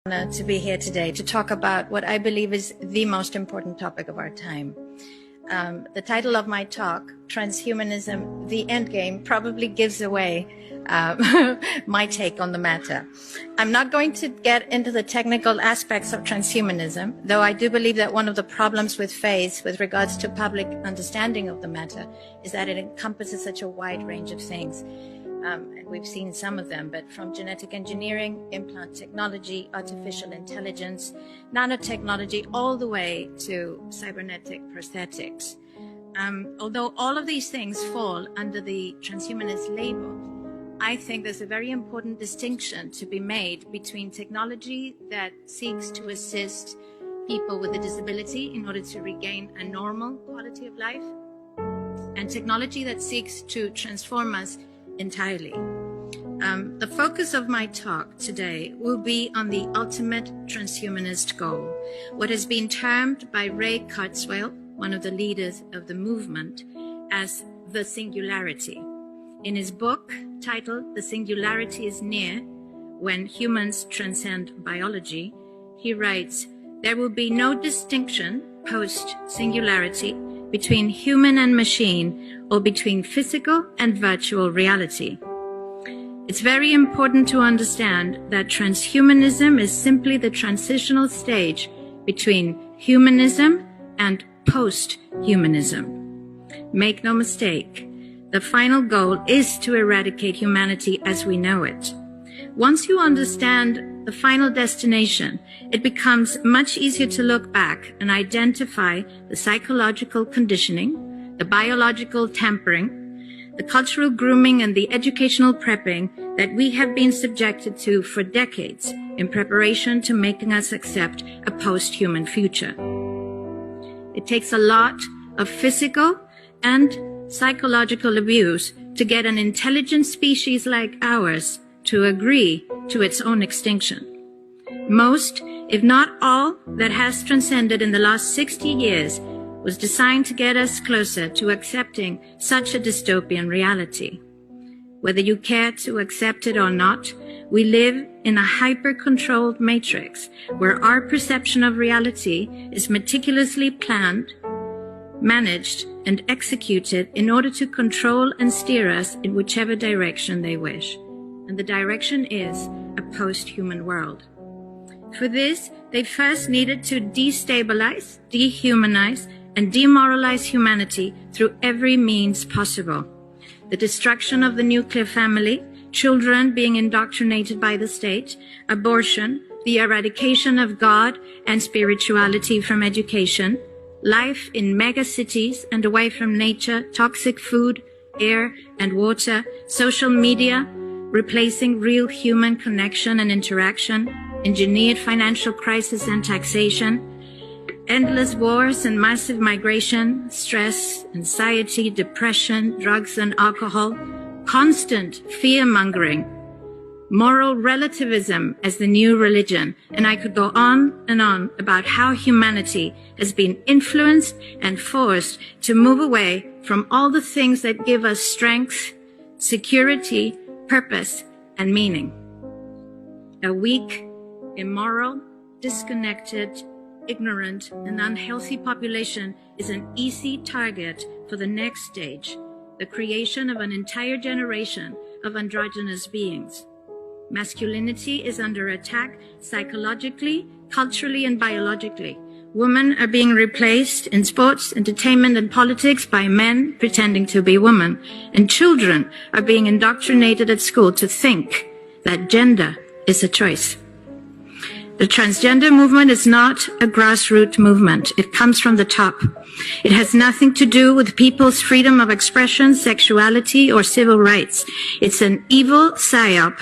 To be here today to talk about what I believe is the most important topic of our time. The title of my talk, Transhumanism, the Endgame, probably gives away my take on the matter. I'm not going to get into the technical aspects of transhumanism, though I do believe that one of the problems with faith with regards to public understanding of the matter is that it encompasses such a wide range of things. And we've seen some of them, but from genetic engineering, implant technology, artificial intelligence, nanotechnology, all the way to cybernetic prosthetics. Although all of these things fall under the transhumanist label, I think there's a very important distinction to be made between technology that seeks to assist people with a disability in order to regain a normal quality of life, and technology that seeks to transform us entirely. The focus of my talk today will be on the ultimate transhumanist goal, what has been termed by Ray Kurzweil, one of the leaders of the movement, as the singularity. In his book titled "The Singularity is Near: When Humans Transcend Biology," he writes, "There will be no distinction post-singularity between human and machine, or between physical and virtual reality." It's very important to understand that transhumanism is simply the transitional stage between humanism and post-humanism. Make no mistake, the final goal is to eradicate humanity as we know it. Once you understand the final destination, it becomes much easier to look back and identify the psychological conditioning, the biological tampering, the cultural grooming, and the educational prepping that we have been subjected to for decades in preparation to making us accept a post-human future. It takes a lot of physical and psychological abuse to get an intelligent species like ours to agree to its own extinction. Most, if not all, that has transcended in the last 60 years was designed to get us closer to accepting such a dystopian reality. Whether you care to accept it or not, we live in a hyper-controlled matrix where our perception of reality is meticulously planned, managed, and executed in order to control and steer us in whichever direction they wish. And the direction is a post-human world. For this, they first needed to destabilize, dehumanize, and demoralize humanity through every means possible. The destruction of the nuclear family, children being indoctrinated by the state, abortion, the eradication of God and spirituality from education, life in megacities and away from nature, toxic food, air and water, social media, replacing real human connection and interaction, engineered financial crisis and taxation, endless wars and massive migration, stress, anxiety, depression, drugs and alcohol, constant fear-mongering, moral relativism as the new religion, and I could go on and on about how humanity has been influenced and forced to move away from all the things that give us strength, security, purpose, and meaning. A weak, immoral, disconnected, ignorant, and unhealthy population is an easy target for the next stage, the creation of an entire generation of androgynous beings. Masculinity is under attack psychologically, culturally, and biologically. Women are being replaced in sports, entertainment, and politics by men pretending to be women. And children are being indoctrinated at school to think that gender is a choice. The transgender movement is not a grassroots movement. It comes from the top. It has nothing to do with people's freedom of expression, sexuality, or civil rights. It's an evil psyop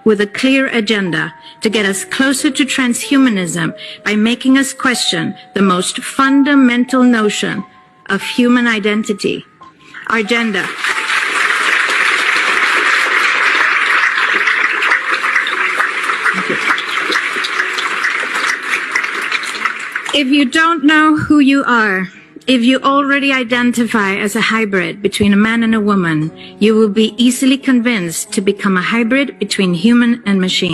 with a clear agenda to get us closer to transhumanism by making us question the most fundamental notion of human identity, our gender. If you don't know who you are, if you already identify as a hybrid between a man and a woman, you will be easily convinced to become a hybrid between human and machine.